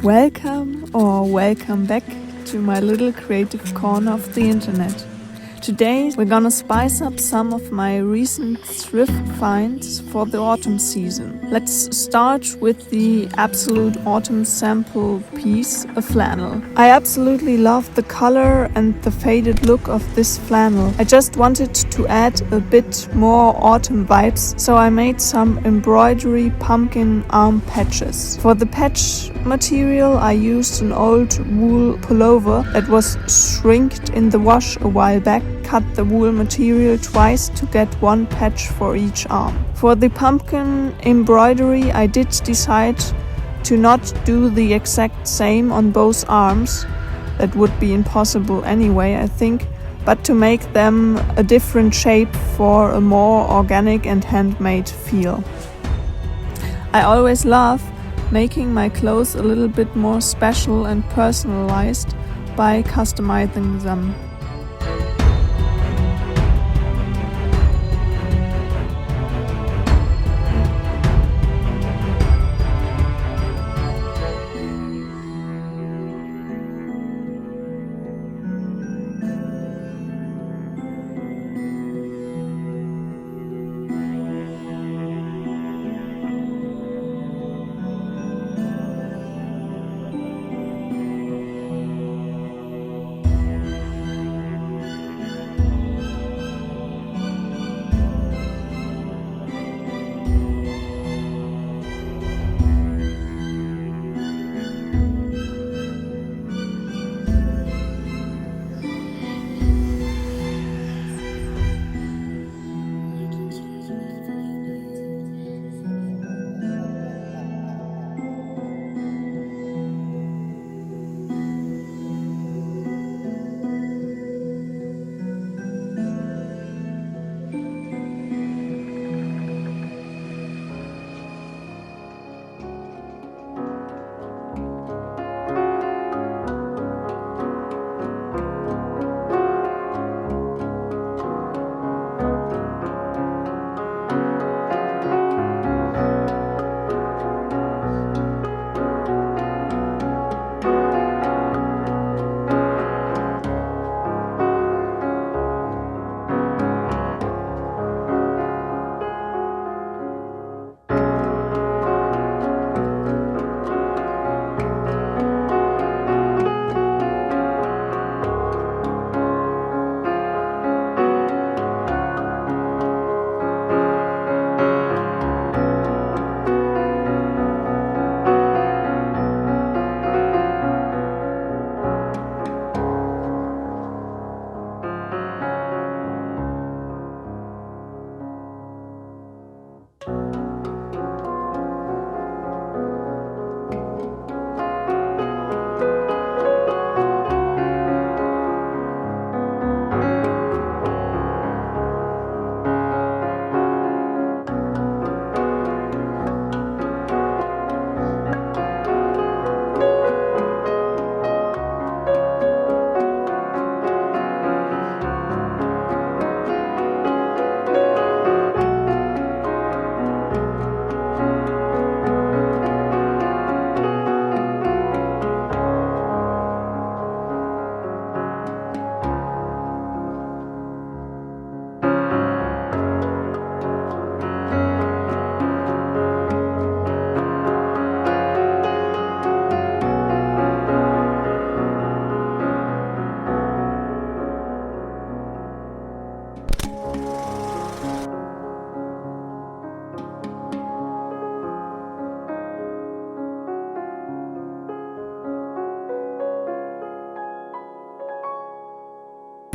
Welcome or welcome back to my little creative corner of the internet. Today we're gonna spice up some of my recent thrift finds for the autumn season. Let's start with the absolute autumn sample piece, a flannel. I absolutely love the color and the faded look of this flannel. I just wanted to add a bit more autumn vibes, so I made some embroidery pumpkin arm patches. For the patch material I used an old wool pullover that was shrinked in the wash a while back. Cut the wool material twice to get one patch for each arm. For the pumpkin embroidery I did decide to not do the exact same on both arms. That would be impossible anyway, I think, but to make them a different shape for a more organic and handmade feel. I always love making my clothes a little bit more special and personalized by customizing them.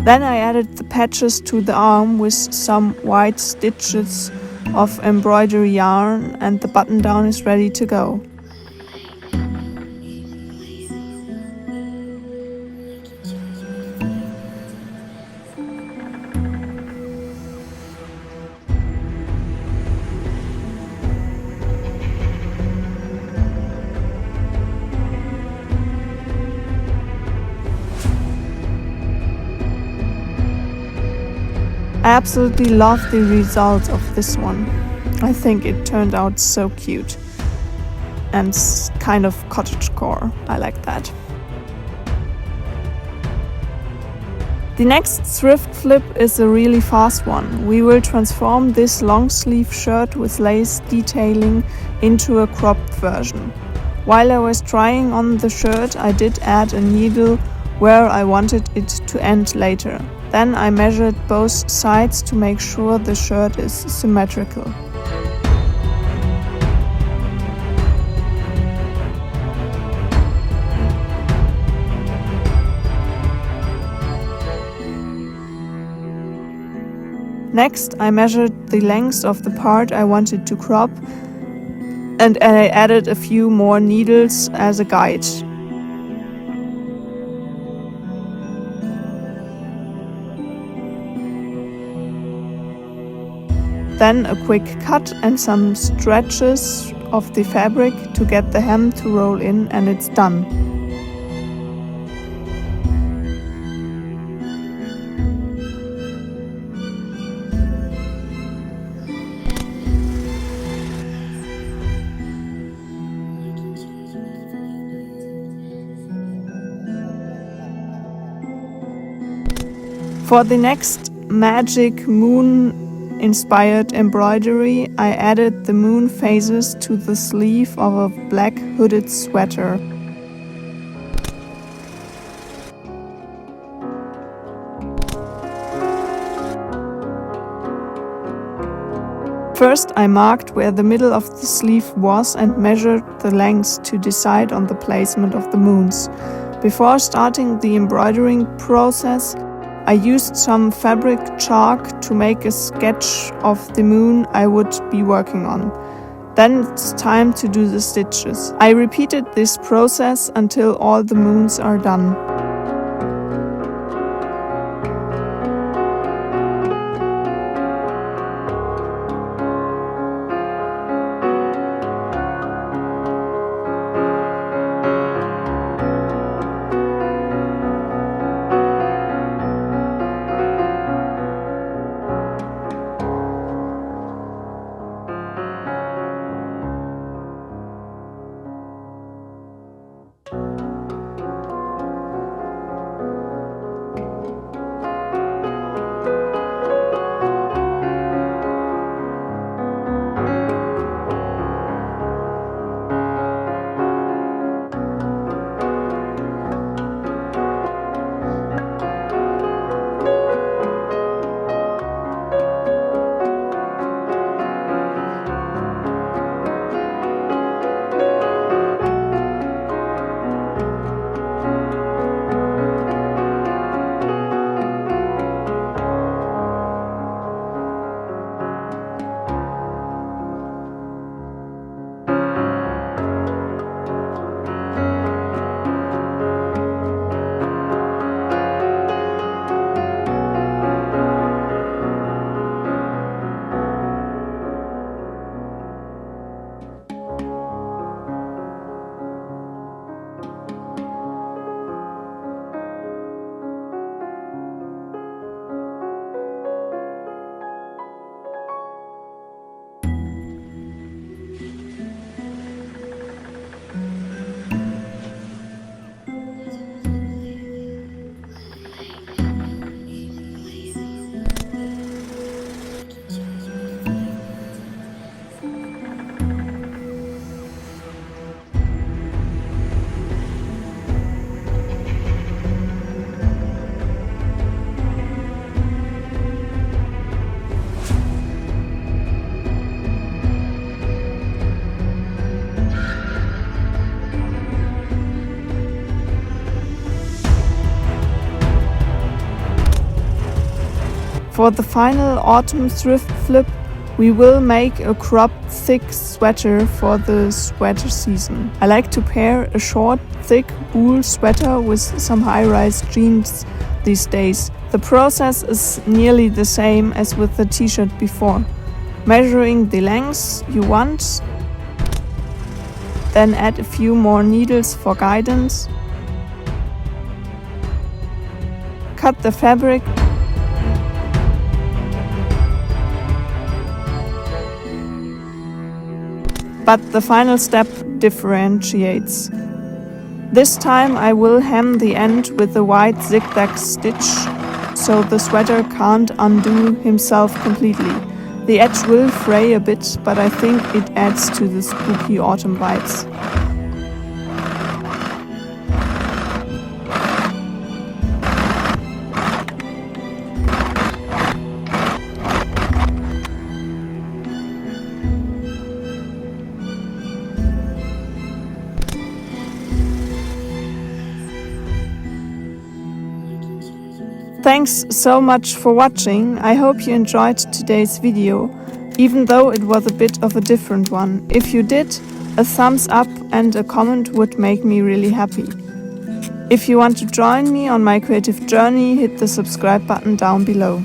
Then I added the patches to the arm with some white stitches of embroidery yarn, and the button down is ready to go. I absolutely love the result of this one. I think it turned out so cute. and kind of cottagecore. I like that. The next thrift flip is a really fast one. We will transform this long sleeve shirt with lace detailing into a cropped version. While I was trying on the shirt, I did add a needle where I wanted it to end later. Then I measured both sides to make sure the shirt is symmetrical. Next, I measured the length of the part I wanted to crop, and I added a few more needles as a guide. Then a quick cut and some stretches of the fabric to get the hem to roll in, and it's done. For the next magic moon inspired embroidery, I added the moon phases to the sleeve of a black hooded sweater. First, I marked where the middle of the sleeve was and measured the length to decide on the placement of the moons. Before starting the embroidering process, I used some fabric chalk to make a sketch of the moon I would be working on. Then it's time to do the stitches. I repeated this process until all the moons are done. For the final autumn thrift flip, we will make a cropped thick sweater for the sweater season. I like to pair a short, thick wool sweater with some high-rise jeans these days. The process is nearly the same as with the t-shirt before. Measuring the lengths you want, then add a few more needles for guidance. Cut the fabric. but the final step differentiates. This time I will hem the end with a white zigzag stitch, so the sweater can't undo himself completely. The edge will fray a bit, but I think it adds to the spooky autumn vibes. Thanks so much for watching. I hope you enjoyed today's video, even though it was a bit of a different one. If you did, a thumbs up and a comment would make me really happy. If you want to join me on my creative journey, hit the subscribe button down below.